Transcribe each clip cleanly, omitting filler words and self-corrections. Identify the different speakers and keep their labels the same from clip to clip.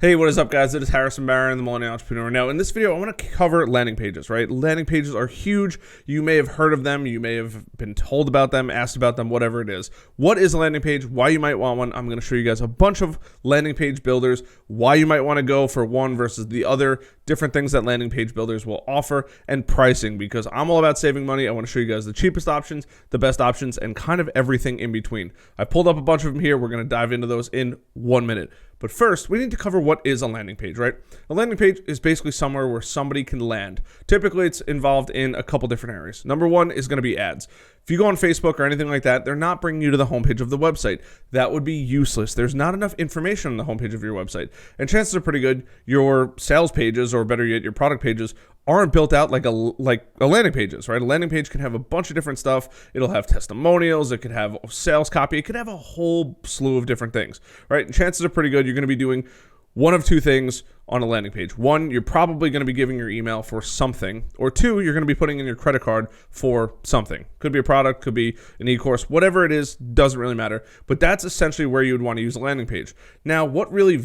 Speaker 1: Hey, what is up, guys? It is Harrison Barron, the Millennial Entrepreneur. Now, in this video, I want to cover landing pages, right? Landing pages are huge. You may have heard of them. You may have been told about them, asked about them, whatever it is. What is a landing page? Why you might want one? I'm going to show you guys a bunch of landing page builders, why you might want to go for one versus the other, different things that landing page builders will offer, and pricing, because I'm all about saving money. I want to show you guys the cheapest options, the best options, and kind of everything in between. I pulled up a bunch of them here. We're going to dive into those in 1 minute. But first, we need to cover what is a landing page, right? A landing page is basically somewhere where somebody can land. Typically, it's involved in a couple different areas. Number one is going to be ads. If you go on Facebook or anything like that, they're not bringing you to the homepage of the website. That would be useless. There's not enough information on the homepage of your website. And chances are pretty good your sales pages, or better yet, your product pages, aren't built out like a landing page is, right? A landing page can have a bunch of different stuff. It'll have testimonials. It could have sales copy. It could have a whole slew of different things, right? And chances are pretty good you're going to be doing one of two things on a landing page. One, you're probably going to be giving your email for something, or two, you're going to be putting in your credit card for something. Could be a product, could be an e-course, whatever it is, doesn't really matter. But that's essentially where you would want to use a landing page. Now, what really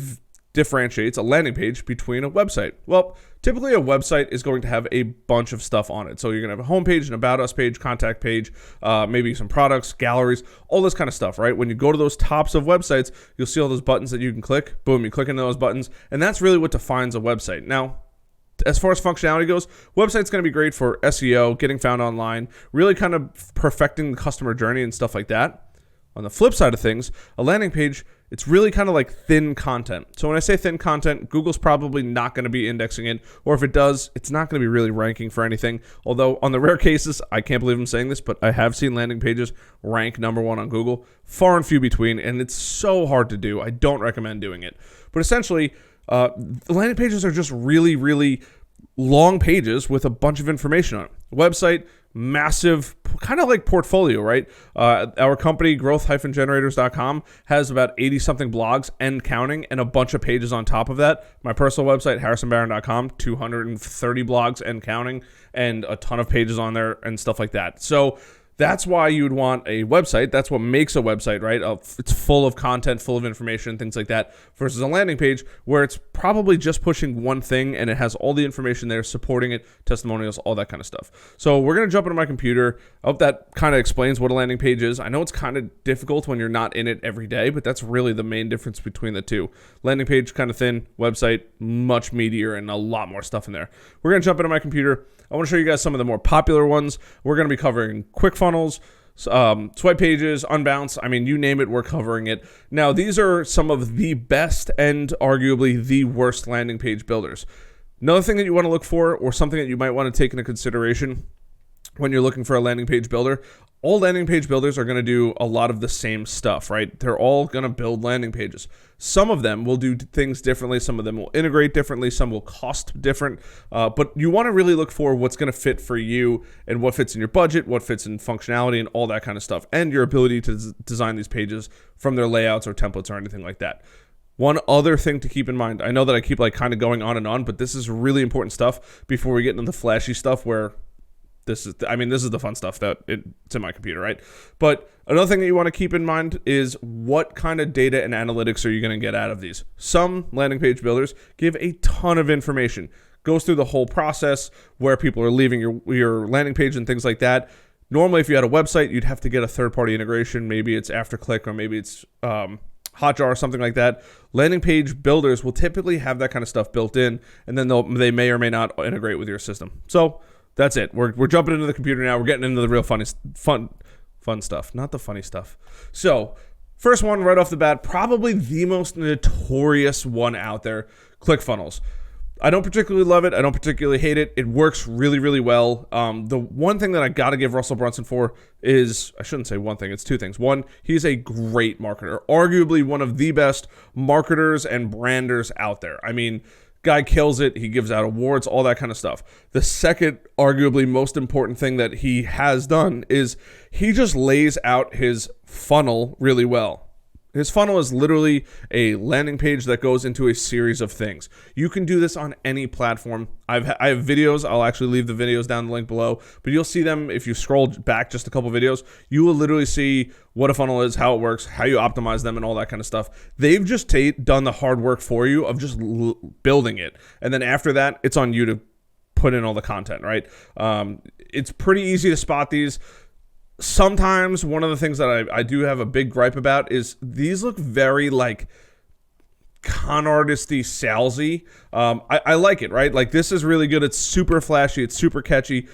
Speaker 1: differentiates a landing page between a website? Well, typically a website is going to have a bunch of stuff on it. So you're going to have a homepage, an about us page, contact page, maybe some products, galleries, all this kind of stuff, right? When you go to those tops of websites, you'll see all those buttons that you can click. Boom, you click into those buttons, and that's really what defines a website. Now, as far as functionality goes, website's going to be great for SEO, getting found online, really kind of perfecting the customer journey and stuff like that. On the flip side of things, a landing page, it's really kind of like thin content. So when I say thin content, Google's probably not going to be indexing it, or if it does, it's not going to be really ranking for anything. Although on the rare cases, I can't believe I'm saying this, but I have seen landing pages rank #1 on Google, far and few between, and it's so hard to do. I don't recommend doing it. But essentially, landing pages are just really, really long pages with a bunch of information on it. Website, massive, kind of like portfolio, right? Our company, growth-generators.com, has about 80-something blogs and counting, and a bunch of pages on top of that. My personal website, harrisonbarron.com, 230 blogs and counting, and a ton of pages on there and stuff like that. So that's why you would want a website. That's what makes a website, right? It's full of content, full of information, things like that, versus a landing page where it's probably just pushing one thing and it has all the information there supporting it, testimonials, all that kind of stuff. So we're going to jump into my computer. I hope that kind of explains what a landing page is. I know it's kind of difficult when you're not in it every day, but that's really the main difference between the two. Landing page, kind of thin. Website, much meatier and a lot more stuff in there. We're going to jump into my computer. I want to show you guys some of the more popular ones. We're going to be covering ClickFunnels, Swipepages, Unbounce. I mean, you name it, we're covering it. Now, these are some of the best and arguably the worst landing page builders. Another thing that you want to look for, or something that you might want to take into consideration when you're looking for a landing page builder, all landing page builders are going to do a lot of the same stuff, right? They're all going to build landing pages. Some of them will do things differently. Some of them will integrate differently. Some will cost different. But you want to really look for what's going to fit for you and what fits in your budget, what fits in functionality and all that kind of stuff, and your ability to design these pages from their layouts or templates or anything like that. One other thing to keep in mind, I know that I keep kind of going on, but this is really important stuff before we get into the flashy stuff where this is the fun stuff that it's in my computer, right? But another thing that you want to keep in mind is what kind of data and analytics are you going to get out of these? Some landing page builders give a ton of information, goes through the whole process where people are leaving your landing page and things like that. Normally, if you had a website, you'd have to get a third-party integration. Maybe it's AfterClick or maybe it's Hotjar or something like that. Landing page builders will typically have that kind of stuff built in, and then they may or may not integrate with your system. So that's it. We're jumping into the computer now. We're getting into the real fun stuff, not the funny stuff. So first one right off the bat, probably the most notorious one out there, ClickFunnels. I don't particularly love it. I don't particularly hate it. It works really, really well. The one thing that I got to give Russell Brunson for is, I shouldn't say one thing, it's two things. One, he's a great marketer, arguably one of the best marketers and branders out there. I mean, guy kills it. He gives out awards, all that kind of stuff. The second, arguably most important thing that he has done is he just lays out his funnel really well. His funnel is literally a landing page that goes into a series of things. You can do this on any platform. I have videos. I'll actually leave the videos down the link below, but you'll see them if you scroll back just a couple videos. You will literally see what a funnel is, how it works, how you optimize them, and all that kind of stuff. They've just done the hard work for you of just building it, and then after that, it's on you to put in all the content, right? It's pretty easy to spot these. Sometimes one of the things that I do have a big gripe about is these look very like con artisty, salesy. I like it, right? Like this is really good. It's super flashy. It's super catchy.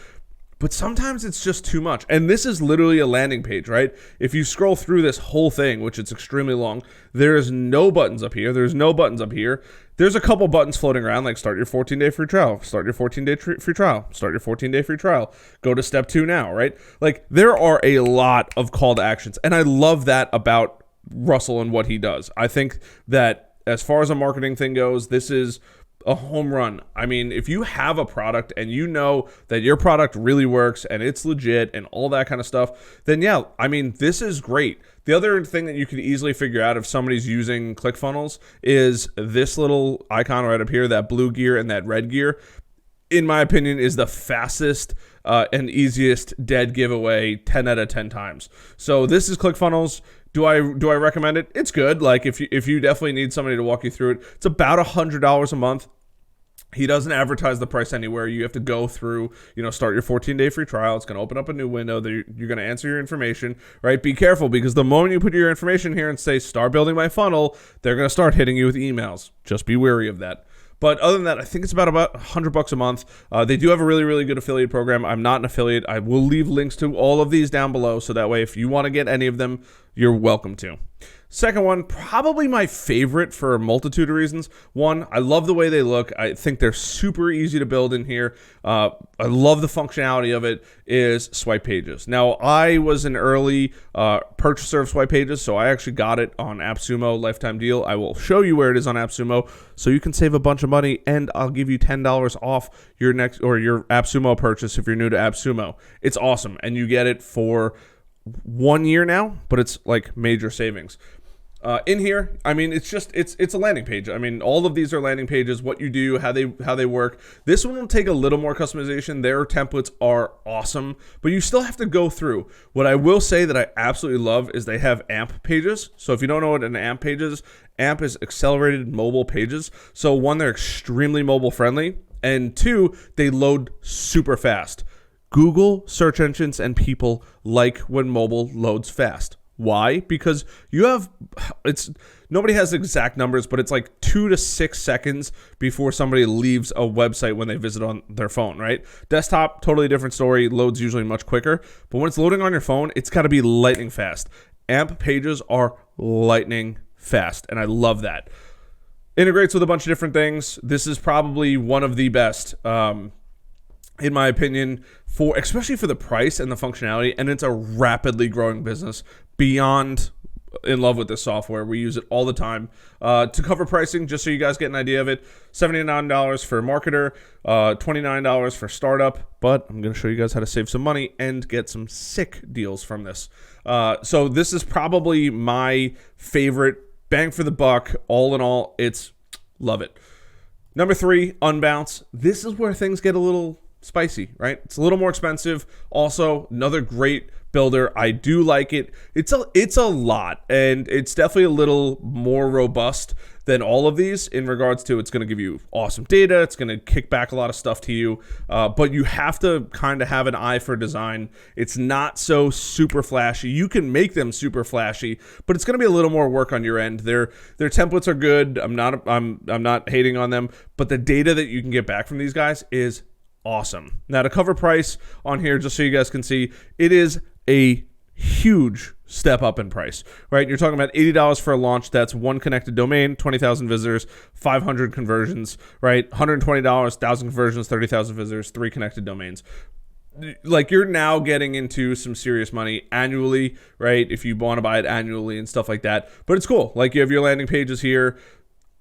Speaker 1: But sometimes it's just too much. And this is literally a landing page, right? If you scroll through this whole thing, which it's extremely long, there is no buttons up here. There's no buttons up here. There's a couple buttons floating around, like start your 14-day free trial, start your 14-day free trial, start your 14-day free trial, go to step 2 now, right? Like there are a lot of call to actions. And I love that about Russell and what he does. I think that as far as a marketing thing goes, this is a home run. I mean, if you have a product and you know that your product really works and it's legit and all that kind of stuff, then yeah, I mean, this is great. The other thing that you can easily figure out if somebody's using ClickFunnels is this little icon right up here, that blue gear and that red gear, in my opinion, is the fastest and easiest dead giveaway 10 out of 10 times. So this is ClickFunnels. Do I recommend it? It's good. Like if you definitely need somebody to walk you through it, it's about $100 a month. He doesn't advertise the price anywhere. You have to go through, start your 14-day free trial. It's going to open up a new window. You're going to answer your information, right? Be careful because the moment you put your information here and say, start building my funnel, they're going to start hitting you with emails. Just be wary of that. But other than that, I think it's about $100 a month. They do have a really, really good affiliate program. I'm not an affiliate. I will leave links to all of these down below. So that way, if you want to get any of them, you're welcome to. Second one, probably my favorite for a multitude of reasons. One, I love the way they look. I think they're super easy to build in here. I love the functionality of it, is Swipepages. Now, I was an early purchaser of Swipepages, so I actually got it on AppSumo lifetime deal. I will show you where it is on AppSumo so you can save a bunch of money, and I'll give you $10 off your next or your AppSumo purchase if you're new to AppSumo. It's awesome, and you get it for 1 year now, but it's like major savings. In here, I mean, it's a landing page. I mean, all of these are landing pages, what you do, how they work. This one will take a little more customization. Their templates are awesome, but you still have to go through. What I will say that I absolutely love is they have AMP pages. So if you don't know what an AMP page is, AMP is accelerated mobile pages. So one, they're extremely mobile friendly, and two, they load super fast. Google, search engines, and people like when mobile loads fast. Why? Because nobody has exact numbers, but it's like 2 to 6 seconds before somebody leaves a website when they visit on their phone, right? Desktop, totally different story. Loads usually much quicker, but when it's loading on your phone, it's got to be lightning fast. AMP pages are lightning fast, and I love that. Integrates with a bunch of different things. This is probably one of the best, in my opinion, especially for the price and the functionality, and it's a rapidly growing business. Beyond in love with this software. We use it all the time. To cover pricing, just so you guys get an idea of it, $79 for marketer, $29 for startup, but I'm going to show you guys how to save some money and get some sick deals from this. So this is probably my favorite bang for the buck. All in all, love it. Number 3, Unbounce. This is where things get a little spicy, right? It's a little more expensive. Also, another great builder. I do like it. It's a lot, and it's definitely a little more robust than all of these in regards to it's going to give you awesome data. It's going to kick back a lot of stuff to you, but you have to kind of have an eye for design. It's not so super flashy. You can make them super flashy, but it's going to be a little more work on your end. Their templates are good. I'm not hating on them, but the data that you can get back from these guys is awesome. Now, to cover price on here, just so you guys can see, it is a huge step up in price, right? You're talking about $80 for a launch. That's one connected domain, 20,000 visitors, 500 conversions, right? $120, 1,000 conversions, 30,000 visitors, 3 connected domains. Like, you're now getting into some serious money annually, right? If you want to buy it annually and stuff like that. But it's cool. Like, you have your landing pages here.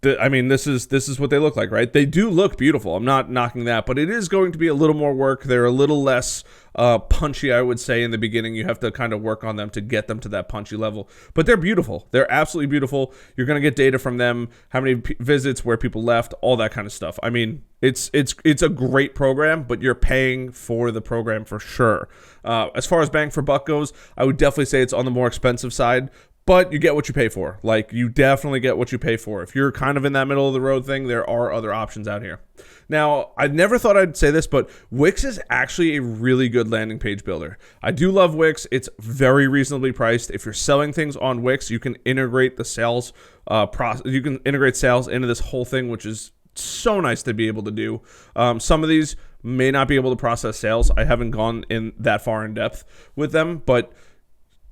Speaker 1: I mean, this is what they look like, right? They do look beautiful. I'm not knocking that, but it is going to be a little more work. They're a little less punchy, I would say, in the beginning. You have to kind of work on them to get them to that punchy level. But they're beautiful. They're absolutely beautiful. You're going to get data from them, how many visits, where people left, all that kind of stuff. I mean, it's a great program, but you're paying for the program for sure. As far as bang for buck goes, I would definitely say it's on the more expensive side. But you get what you pay for. Like, you definitely get what you pay for. If you're kind of in that middle of the road thing, there are other options out here. Now, I never thought I'd say this, but Wix is actually a really good landing page builder. I do love Wix. It's very reasonably priced. If you're selling things on Wix, you can integrate the sales process. You can integrate sales into this whole thing, which is so nice to be able to do. Some of these may not be able to process sales. I haven't gone in that far in depth with them, but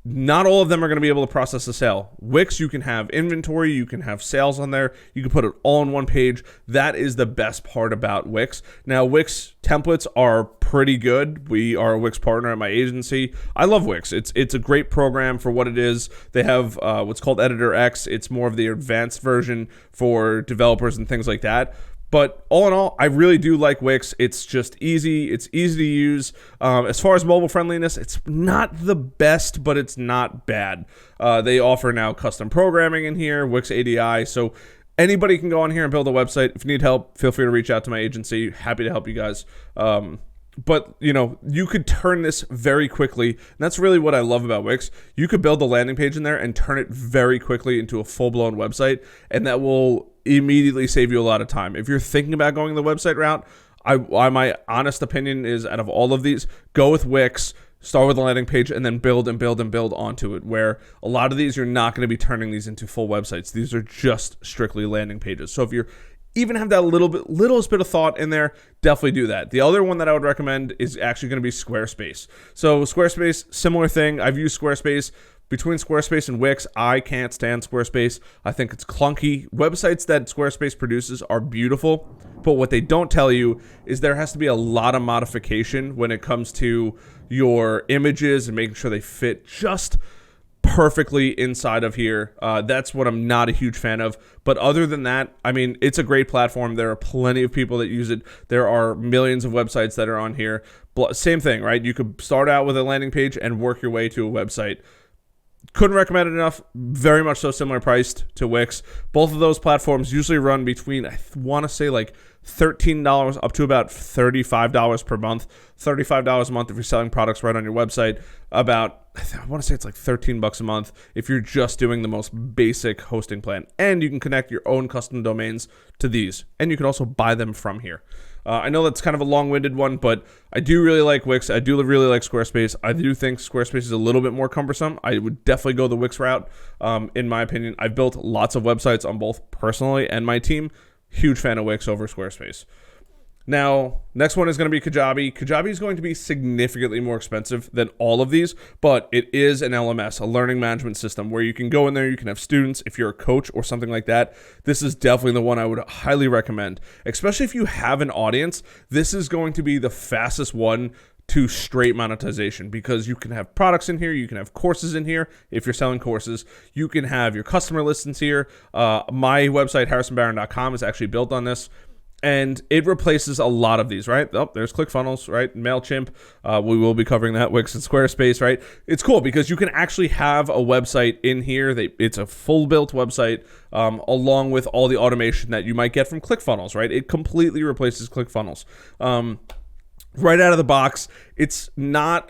Speaker 1: not all of them are going to be able to process a sale. Wix, you can have inventory, you can have sales on there, you can put it all on one page. That is the best part about Wix. Now, Wix templates are pretty good. We are a Wix partner at my agency. I love Wix. It's a great program for what it is. They have what's called Editor X. It's more of the advanced version for developers and things like that. But all in all, I really do like Wix. It's just easy. It's easy to use. As far as mobile friendliness, it's not the best, but it's not bad. They offer now custom programming in here, Wix ADI. So anybody can go on here and build a website. If you need help, feel free to reach out to my agency. Happy to help you guys. But, you know, you could turn this very quickly. And that's really what I love about Wix. You could build a landing page in there and turn it very quickly into a full-blown website. And that will immediately save you a lot of time. If you're thinking about going the website route, my honest opinion is, out of all of these, go with Wix, start with a landing page, and then build and build and build onto it, where a lot of these, you're not going to be turning these into full websites. These are just strictly landing pages. So if you're even have that littlest bit of thought in there, definitely do that. The other one that I would recommend is actually going to be Squarespace. So Squarespace, similar thing. I've used Squarespace. Between Squarespace and Wix, I can't stand Squarespace. I think it's clunky. Websites that Squarespace produces are beautiful, but what they don't tell you is there has to be a lot of modification when it comes to your images and making sure they fit just perfectly inside of here. That's what I'm not a huge fan of. But other than that, I mean, it's a great platform. There are plenty of people that use it. There are millions of websites that are on here. Same thing, right? You could start out with a landing page and work your way to a website. Couldn't recommend it enough. Very much so similar priced to Wix. Both of those platforms usually run between, I want to say, like $13 up to about $35 per month. $35 a month if you're selling products right on your website. About, I want to say it's like $13 a month if you're just doing the most basic hosting plan. And you can connect your own custom domains to these. And you can also buy them from here. I know that's kind of a long-winded one, but I do really like Wix. I do really like Squarespace. I do think Squarespace is a little bit more cumbersome. I would definitely go the Wix route, in my opinion. I've built lots of websites on both personally and my team. Huge fan of Wix over Squarespace. Now, next one is going to be Kajabi. Kajabi is going to be significantly more expensive than all of these, but it is an LMS, a learning management system, where you can go in there, you can have students. If you're a coach or something like that, this is definitely the one I would highly recommend. Especially if you have an audience, this is going to be the fastest one to straight monetization, because you can have products in here, you can have courses in here if you're selling courses, you can have your customer listings here. My website, harrisonbarron.com, is actually built on this. And it replaces a lot of these, right? Oh, there's ClickFunnels, right? MailChimp. We will be covering that. Wix and Squarespace, right? It's cool because you can actually have a website in here. It's a full-built website along with all the automation that you might get from ClickFunnels, right? It completely replaces ClickFunnels. Right out of the box, it's not...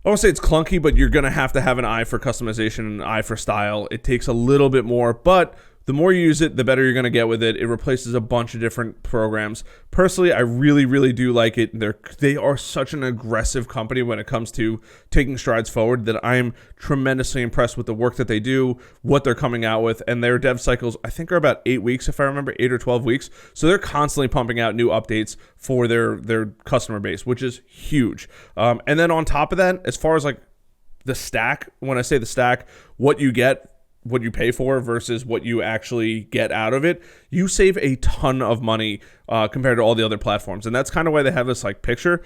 Speaker 1: I won't say it's clunky, but you're going to have an eye for customization and an eye for style. It takes a little bit more, but the more you use it, the better you're going to get with it. It replaces a bunch of different programs. Personally, I really do like it. They are such an aggressive company when it comes to taking strides forward that I'm tremendously impressed with the work that they do, what they're coming out with, and their dev cycles, I think, are about 8 weeks, if I remember, 8 or 12 weeks. So they're constantly pumping out new updates for their customer base, which is huge. And then on top of that, as far as like the stack, when I say the stack, what you get, what you pay for versus what you actually get out of it, you save a ton of money compared to all the other platforms. And that's kind of why they have this like picture.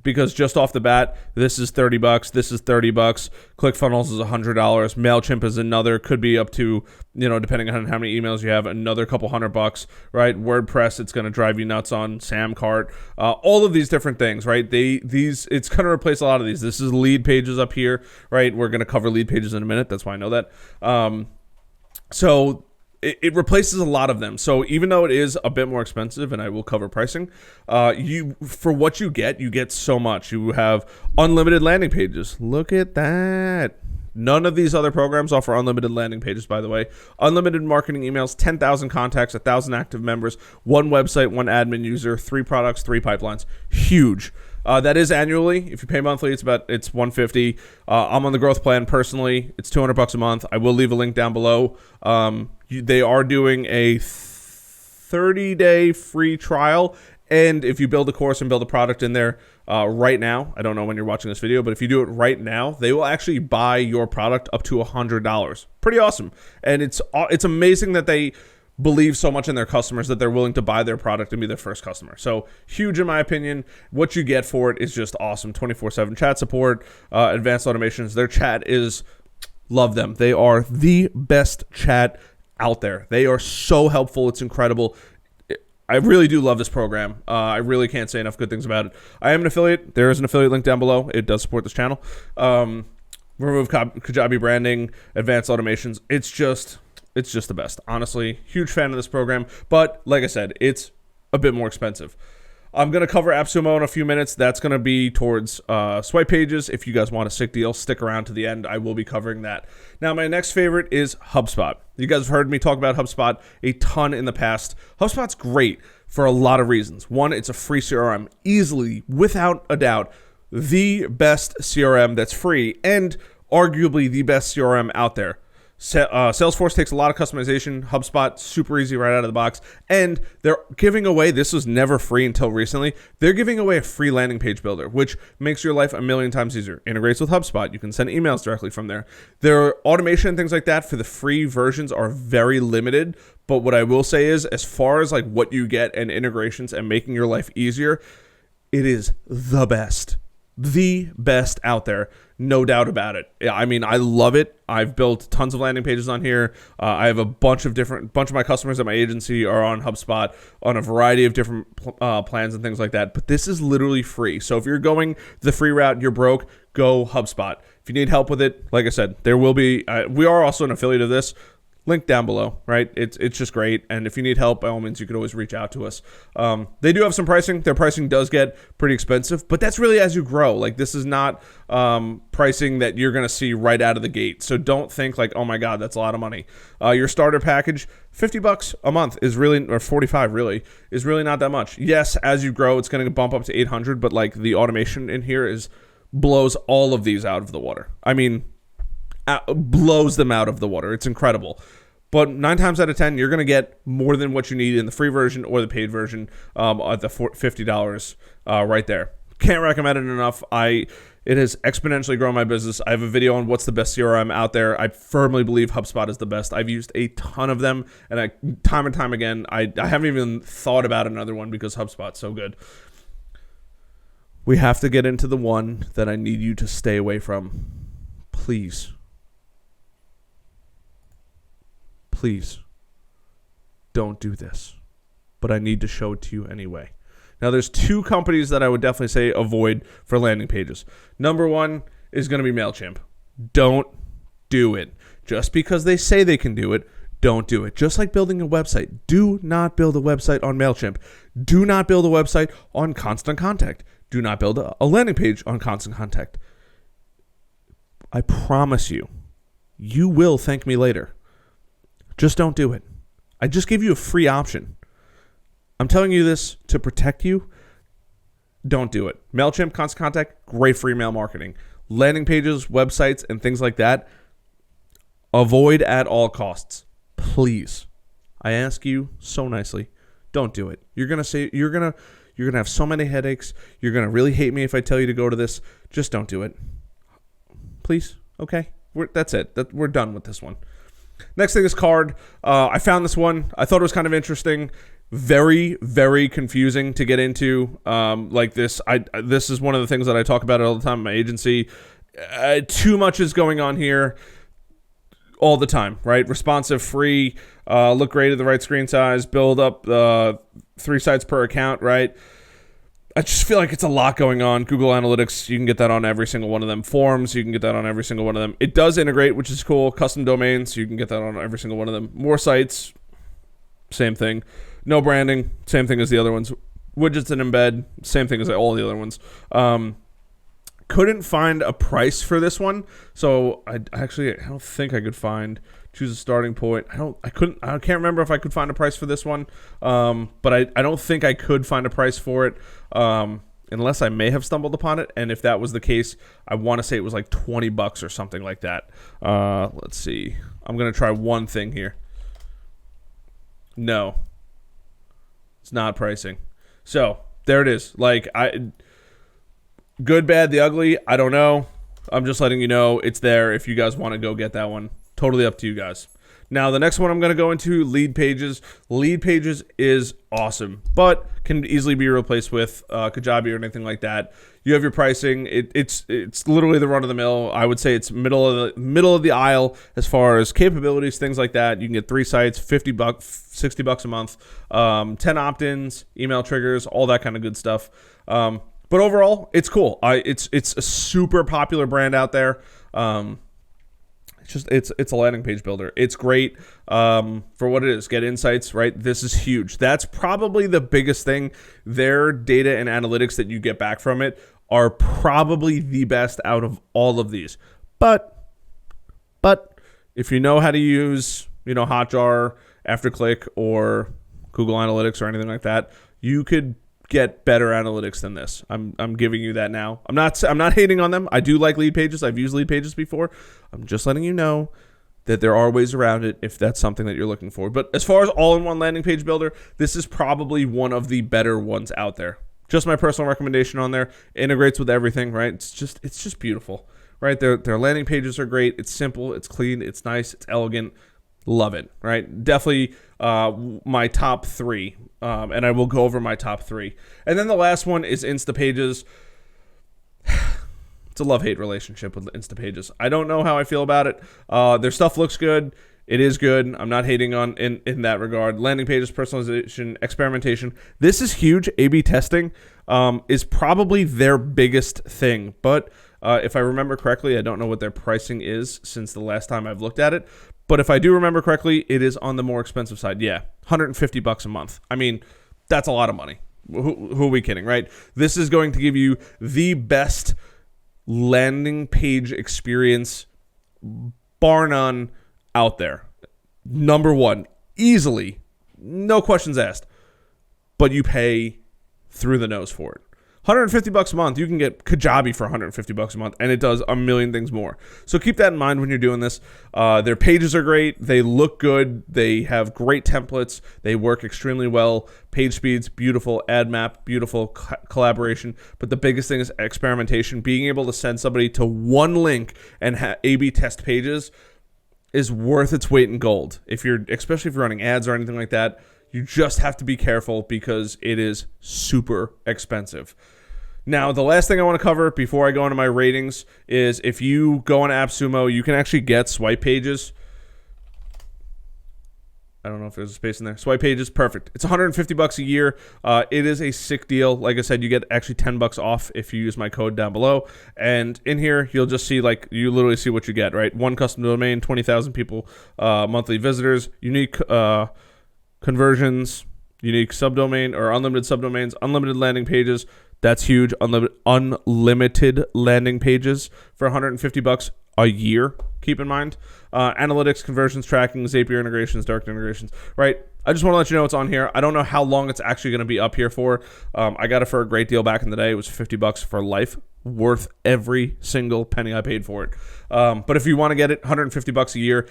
Speaker 1: because just off the bat, this is $30, this is $30, ClickFunnels is $100, MailChimp is another, could be up to, depending on how many emails you have, another couple $100, right? WordPress, it's going to drive you nuts on, Samcart, all of these different things, right? It's going to replace a lot of these. This is Leadpages up here, right? We're going to cover Leadpages in a minute. That's why I know that. So it replaces a lot of them. So even though it is a bit more expensive, and I will cover pricing, for what you get so much. You have unlimited landing pages. Look at that. None of these other programs offer unlimited landing pages, by the way. Unlimited marketing emails, 10,000 contacts, 1,000 active members, one website, one admin user, 3 products, 3 pipelines. Huge. That is annually. If you pay monthly, it's $150. I'm on the growth plan personally. It's $200 a month. I will leave a link down below. They are doing a 30-day free trial. And if you build a course and build a product in there right now, I don't know when you're watching this video, but if you do it right now, they will actually buy your product up to $100. Pretty awesome. And it's amazing that they believe so much in their customers that they're willing to buy their product and be their first customer. So huge in my opinion. What you get for it is just awesome. 24/7 chat support, advanced automations. Their chat is, love them. They are the best chat out there. They are so helpful. It's incredible. I really do love this program. I really can't say enough good things about it. I am an affiliate. There is an affiliate link down below. It does support this channel. Remove Kajabi branding, advanced automations. It's just the best. Honestly, huge fan of this program. But like I said, it's a bit more expensive. I'm going to cover AppSumo in a few minutes. That's going to be towards Swipepages. If you guys want a sick deal, stick around to the end. I will be covering that. Now, my next favorite is HubSpot. You guys have heard me talk about HubSpot a ton in the past. HubSpot's great for a lot of reasons. One, it's a free CRM. Easily, without a doubt, the best CRM that's free and arguably the best CRM out there. Salesforce takes a lot of customization. HubSpot, super easy right out of the box. And they're giving away, this was never free until recently, they're giving away a free landing page builder, which makes your life a million times easier. Integrates with HubSpot. You can send emails directly from there. Their automation and things like that for the free versions are very limited. But what I will say is, as far as like what you get and integrations and making your life easier, it is the best. The best out there, no doubt about it. I mean, I love it. I've built tons of landing pages on here. I have a bunch of my customers at my agency are on HubSpot on a variety of different plans and things like that. But this is literally free. So if you're going the free route, you're broke, go HubSpot. If you need help with it, like I said, there will be. We are also an affiliate of this. Link down below, right? It's just great. And if you need help, by all means, you could always reach out to us. They do have some pricing. Their pricing does get pretty expensive, but that's really as you grow. Like, this is not pricing that you're going to see right out of the gate. So don't think like, oh my God, that's a lot of money. Your starter package, $50 a month is really, or 45 really, is really not that much. Yes, as you grow, it's going to bump up to 800, but like the automation in here blows all of these out of the water. I mean, blows them out of the water. It's incredible. But 9 times out of 10, you're going to get more than what you need in the free version or the paid version at the $50 right there. Can't recommend it enough. It has exponentially grown my business. I have a video on what's the best CRM out there. I firmly believe HubSpot is the best. I've used a ton of them, and time and time again, I haven't even thought about another one because HubSpot's so good. We have to get into the one that I need you to stay away from. Please. Please don't do this, but I need to show it to you anyway. Now, there's 2 companies that I would definitely say avoid for landing pages. Number 1 is going to be MailChimp. Don't do it. Just because they say they can do it, don't do it. Just like building a website. Do not build a website on MailChimp. Do not build a website on Constant Contact. Do not build a landing page on Constant Contact. I promise you, you will thank me later. Just don't do it. I just gave you a free option. I'm telling you this to protect you. Don't do it. MailChimp, Constant Contact, great free email marketing. Landing pages, websites, and things like that, avoid at all costs. Please. I ask you so nicely, don't do it. You're going to have so many headaches. You're going to really hate me if I tell you to go to this. Just don't do it. Please. Okay. That's it. We're done with this one. Next thing is Card. I found this one. I thought it was kind of interesting. very, very confusing to get into. Like this, this is one of the things that I talk about all the time in my agency. Too much is going on here all the time, right? Responsive, free, look great at the right screen size, build up 3 sites per account, right? I just feel like it's a lot going on. Google Analytics, you can get that on every single one of them. Forms, you can get that on every single one of them. It does integrate, which is cool. Custom domains, you can get that on every single one of them. More sites, same thing. No branding, same thing as the other ones. Widgets and embed, same thing as all the other ones. Couldn't find a price for this one, so I don't think I could find. Choose a starting point. I can't remember if I could find a price for this one, but I don't think I could find a price for it, unless I may have stumbled upon it. And if that was the case, I want to say it was like $20 or something like that. Let's see. I'm gonna try one thing here. No, it's not pricing. So there it is. Like good, bad, the ugly. I don't know. I'm just letting you know it's there if you guys want to go get that one. Totally up to you guys. Now, the next one I'm going to go into, Leadpages. Leadpages is awesome, but can easily be replaced with Kajabi or anything like that. You have your pricing. It's literally the run of the mill. I would say it's middle of the aisle as far as capabilities, things like that. You can get 3 sites, $50, $60 a month, 10 opt-ins, email triggers, all that kind of good stuff. But overall, it's cool. It's a super popular brand out there. It's a landing page builder. It's great for what it is. Get insights, right? This is huge. That's probably the biggest thing. Their data and analytics that you get back from it are probably the best out of all of these. But if you know how to use, Hotjar, AfterClick, or Google Analytics or anything like that, you could get better analytics than this. I'm giving you that now. I'm not hating on them. I do like Leadpages. I've used Leadpages before. I'm just letting you know that there are ways around it if that's something that you're looking for. But as far as all-in-one landing page builder, this is probably one of the better ones out there. Just my personal recommendation on there. Integrates with everything, right? It's just beautiful, right? Their landing pages are great. It's simple. It's clean. It's nice. It's elegant. Love it, right? Definitely my top 3, and I will go over my top 3. And then the last one is Instapages. It's a love-hate relationship with Instapages. I don't know how I feel about it. Their stuff looks good. It is good. I'm not hating on in that regard. Landing pages, personalization, experimentation. This is huge. A/B testing is probably their biggest thing. But if I remember correctly, I don't know what their pricing is since the last time I've looked at it. But if I do remember correctly, it is on the more expensive side. Yeah, $150 a month. I mean, that's a lot of money. Who are we kidding, right? This is going to give you the best landing page experience, bar none, out there. Number 1, easily, no questions asked. But you pay through the nose for it. $150 a month, you can get Kajabi for $150 a month, and it does a million things more. So keep that in mind when you're doing this. Their pages are great. They look good. They have great templates. They work extremely well. Page speeds, beautiful. Ad map, beautiful. Collaboration. But the biggest thing is experimentation. Being able to send somebody to one link and A/B test pages is worth its weight in gold. Especially if you're running ads or anything like that, you just have to be careful because it is super expensive. Now, the last thing I want to cover before I go into my ratings is if you go on AppSumo, you can actually get Swipepages. I don't know if there's a space in there. Swipepages, perfect. It's $150 a year. It is a sick deal. Like I said, you get actually $10 off if you use my code down below. And in here, you'll just see, you literally see what you get, right? 1 custom domain, 20,000 people, monthly visitors, unique conversions, unique subdomain or unlimited subdomains, unlimited landing pages. That's huge. Unlimited landing pages for $150 a year. Keep in mind, analytics, conversions tracking, Zapier integrations, direct integrations. Right. I just want to let you know it's on here. I don't know how long it's actually going to be up here for. I got it for a great deal back in the day. It was $50 for life, worth every single penny I paid for it. But if you want to get it, $150 a year.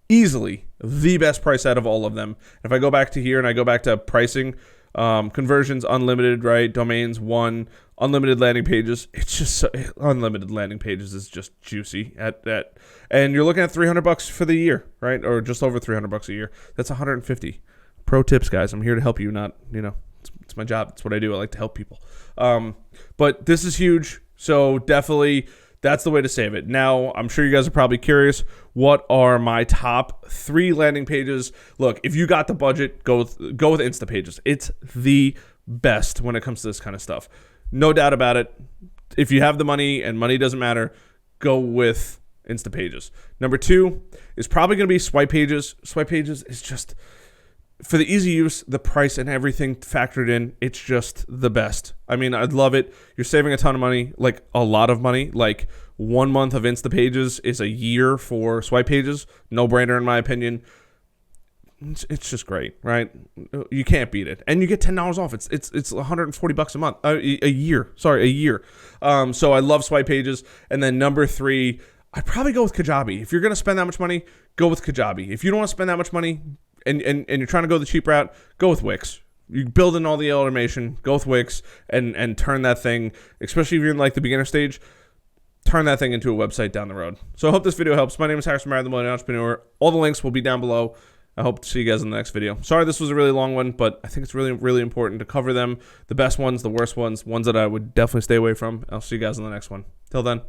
Speaker 1: Easily the best price out of all of them. If I go back to here and I go back to pricing, conversions unlimited, right? Domains 1, unlimited landing pages. It's just unlimited landing pages is just juicy at that. And you're looking at $300 for the year, right? Or just over $300 a year. That's $150 Pro tips, guys. I'm here to help you, not, it's my job. It's what I do. I like to help people. But this is huge. So definitely that's the way to save it. Now, I'm sure you guys are probably curious, what are my top 3 landing pages? Look, if you got the budget, go with Instapages. It's the best when it comes to this kind of stuff. No doubt about it. If you have the money and money doesn't matter, go with Instapages. Number 2 is probably going to be Swipepages. Swipepages is just, for the easy use, the price and everything factored in, it's just the best. I mean, I'd love it. You're saving a ton of money, like a lot of money. Like 1 month of Instapages is a year for Swipepages. No brainer in my opinion. It's just great, right? You can't beat it, and you get $10 off. It's $140 a month, a year. Sorry, a year. So I love Swipepages. And then number 3, I'd probably go with Kajabi. If you're gonna spend that much money, go with Kajabi. If you don't want to spend that much money, and you're trying to go the cheap route, go with Wix. You build in all the automation, go with Wix, and turn that thing, especially if you're in like the beginner stage, turn that thing into a website down the road. So I hope this video helps. My name is Harrison Meyer, the Millennial Entrepreneur. All the links will be down below. I hope to see you guys in the next video. Sorry this was a really long one, but I think it's really, really important to cover them. The best ones, the worst ones, ones that I would definitely stay away from. I'll see you guys in the next one. Till then.